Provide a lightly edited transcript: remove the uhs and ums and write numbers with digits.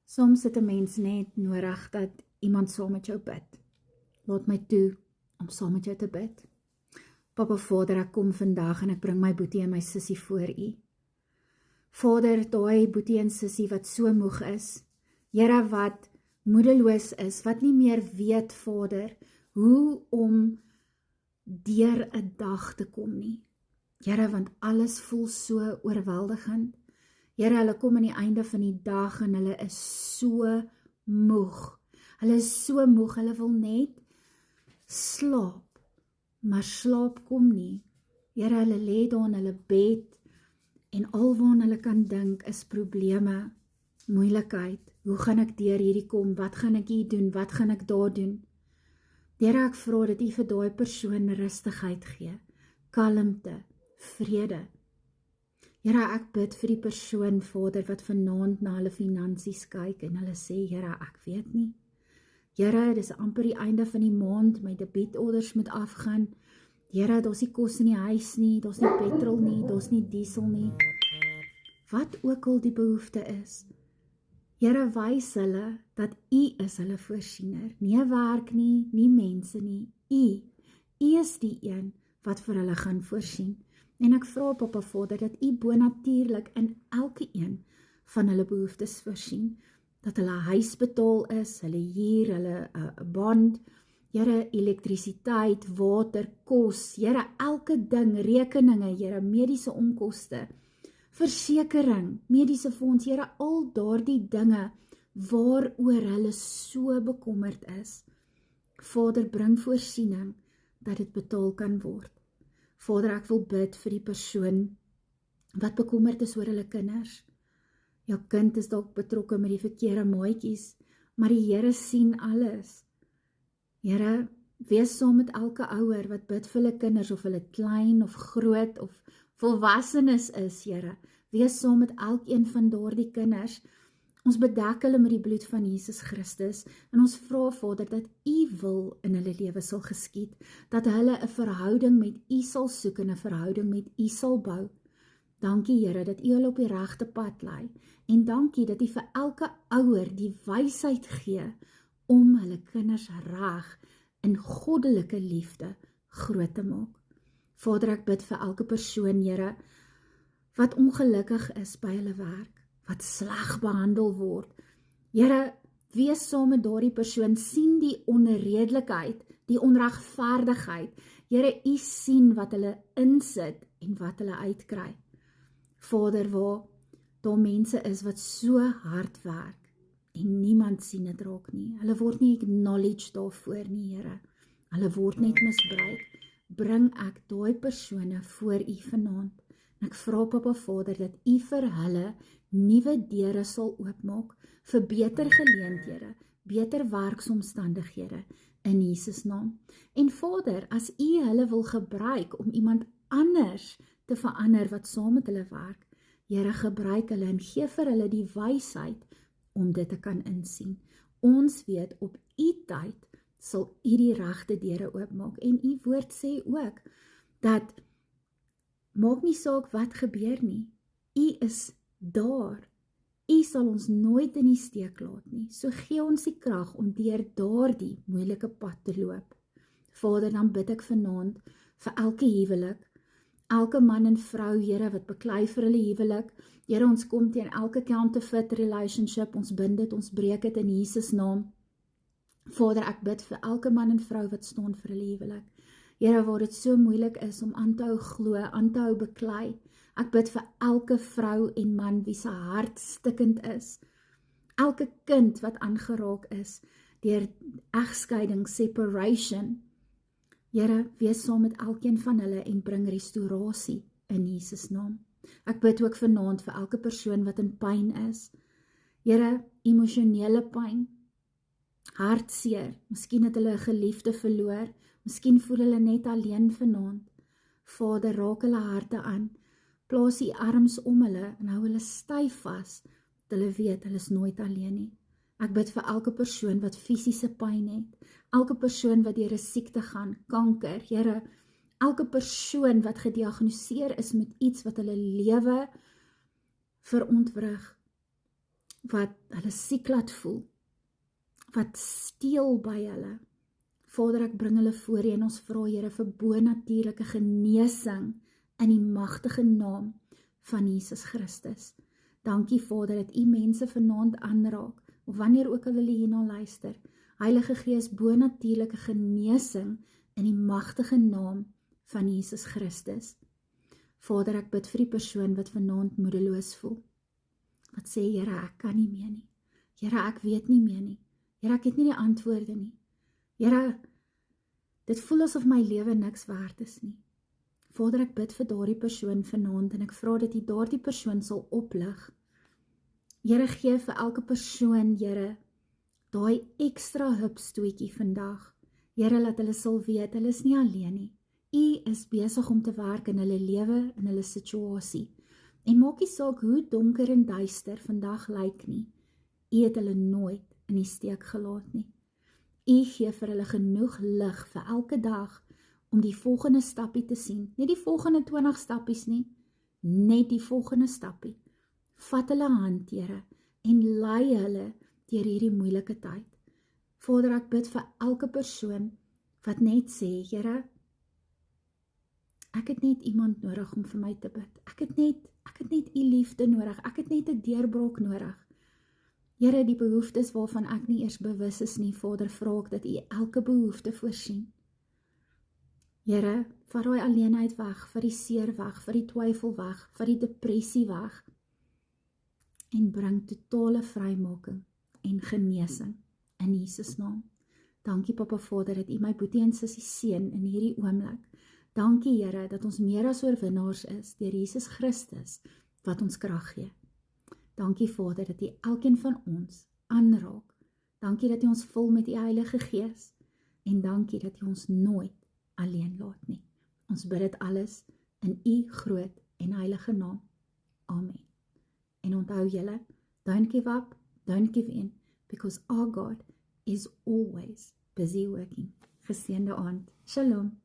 Soms het 'n mens net nodig dat iemand saam met jou bid. Laat my toe om saam met jou te bid. Papa Vader, ek kom vandag en ek bring my boetie en my sussie voor U. Vader, daai boetie en sussie wat so moeg is, Here wat moedeloos is, wat nie meer weet, Vader, hoe om deur 'n dag te kom nie. Here, want alles voel so oorweldigend. Here, hulle kom aan die einde van die dag en hulle is so moeg. Hulle is so moeg, hulle wil net slaap, maar slaap kom nie. Here, hulle lê daar in hulle bed en alwaar hulle kan dink is probleme, moeilikheid. Hoe gaan ek deur hierdie kom? Wat gaan ek hier doen? Wat gaan ek daar doen? Here, ek vra dat U vir daai persoon rustigheid gee, kalmte, vrede. Here, ek bid vir die persoon, Vader, wat vanaand na hulle finansies kyk en hulle sê, Here, ek weet nie. Here, dis amper die einde van die maand, my debietorders moet afgaan. Here, daar's nie kos in die huis nie, daar's nie petrol nie, daar's nie diesel nie. Wat ook al die behoefte is. Here, wys hulle dat U is hulle voorsiener. Nie werk nie, nie mense nie. U is die een wat vir hulle gaan voorsien. En ek vra, Papa Vader, dat U bonatuurlik in elke een van hulle behoeftes voorsien. Dat hulle huis betaal is, hulle huur, hulle band, Here, elektrisiteit, water, kos, Here, elke ding, rekeninge, Here, mediese onkoste, versekering, mediese fonds, Here, al daardie dinge waaroor hulle so bekommerd is. Vader, bring voorsiening dat dit betaal kan word. Vader, ek wil bid vir die persoon wat bekommerd is oor hulle kinders. Jou kind is dalk betrokke met die verkeerde maatjies, maar die Here sien alles. Here, wees saam met elke ouer wat bid vir hulle kinders, of hulle klein of groot of volwassenes is, Here. Wees saam met elkeen van daardie kinders. Ons bedek hulle met die bloed van Jesus Christus en ons vra, Vader, dat U wil in hulle lewe sal geskied, dat hulle 'n verhouding met U sal soek en 'n verhouding met U sal bou. Dankie, Here, dat U hulle op die regte pad lei en dankie dat U vir elke ouer die wysheid gee om hulle kinders reg in goddelike liefde groot te maak. Vader, ek bid vir elke persoon, Here, wat ongelukkig is by hulle werk, wat sleg behandel word. Here, wees saam met daardie persoon, sien die onredelikheid, die onregverdigheid. Here, U sien wat hulle insit en wat hulle uitkry. Vader, waar daar mense is wat so hard werk en niemand sien dit raak nie. Hulle word nie acknowledged daarvoor nie, Here. Hulle word net misbruik. Bring ek daai persone voor U vanaand. En ek vra, Papa Vader, dat U vir hulle nuwe deure sal oopmaak vir beter geleenthede, beter werksomstandighede in Jesus naam. En Vader, as U hulle wil gebruik om iemand anders te verander wat saam met hulle werk, Here, gebruik hulle en gee vir hulle die wysheid om dit te kan insien. Ons weet, op U tyd sal U die regte deure oopmaak. En U woord sê ook, dat maak nie saak wat gebeur nie, U is daar. U sal ons nooit in die steek laat nie. So gee ons die krag om deur daardie moeilike pad te loop. Vader, dan bid ek vanaand vir elke huwelik, elke man en vrou, Here, wat beklei vir hulle huwelik. Here, ons kom teen elke counterfeit relationship, ons bind dit, ons breek dit in Jesus naam. Vader, ek bid vir elke man en vrou wat staan vir hulle huwelik. Here, waar dit so moeilik is om aan te hou glo, aan te hou beklei. Ek bid vir elke vrou en man wie se hart stikkend is. Elke kind wat aangeraak is deur egskeiding, separation. Here, wees saam met elkeen van hulle en bring restaurasie in Jesus naam. Ek bid ook vanaand vir elke persoon wat in pyn is. Here, emosionele pyn, hartseer, miskien het hulle 'n geliefde verloor, miskien voel hulle net alleen vanaand. Vader, raak hulle harte aan, plaas U arms om hulle en hou hulle styf vas, dat hulle weet hulle is nooit alleen nie. Ek bid vir elke persoon wat fisiese pyn het, elke persoon wat deur 'n siekte gaan, kanker, Here, elke persoon wat gediagnoseer is met iets wat hulle lewe verontwrig. wat hulle siek laat voel, wat steel by hulle. Vader, ek bring hulle voor U en ons vra, Here, vir bonatuurlike genesing in die magtige naam van Jesus Christus. Dankie, Vader, dat U mense vanaand aanraak, of wanneer ook al hulle hierna luister. Heilige Gees, bonatuurlike genesing in die magtige naam van Jesus Christus. Vader, ek bid vir die persoon wat vanaand moedeloos voel, wat sê, Here, ek kan nie meer nie. Here, ek weet nie meer nie. Here, ek het nie die antwoorde nie. Here, dit voel asof my lewe niks werd is nie. Vader, ek bid vir daardie persoon vanaand en ek vra dat U daardie persoon sal oplig. Here, gee vir elke persoon, Here, daai ekstra hupstootjie vandag. Here, laat hulle sal weet, hulle is nie alleen nie. U is besig om te werk in hulle lewe, in hulle situasie. En maak nie saak hoe donker en duister vandag lyk nie. U het hulle nooit in die steek gelaat nie. U gee vir hulle genoeg lig vir elke dag om die volgende stappie te sien. Nie die volgende 20 stappies nie, net die volgende stappie. Vat hulle hand, Here, en lei hulle deur hierdie moeilike tyd. Vader, ek bid vir elke persoon wat net sê, Here, ek het net iemand nodig om vir my te bid. Ek het net U liefde nodig. Ek het net 'n deurbraak nodig. Here, die behoeftes waarvan ek nie eers bewus is nie, Vader, vra ek dat U elke behoefte voorsien. Here, vat daai alleenheid weg, vir die seer weg, vir die twyfel weg, vir die depressie weg en bring totale vrymaking en genesing in Jesus naam. Dankie, Papa Vader, dat U my boetie en sussie seën in hierdie oomblik. Dankie, Here, dat ons meer as oorwinnaars is deur Jesus Christus wat ons krag gee. Dankie, Vader, dat U elkeen van ons aanraak. Dankie dat U ons vul met U Heilige Gees en dankie dat U ons nooit alleen laat nie. Ons bid dit alles in U groot en heilige naam. Amen. En onthou julle, don't give up, don't give in, because our God is always busy working. Geseënde aand. Shalom.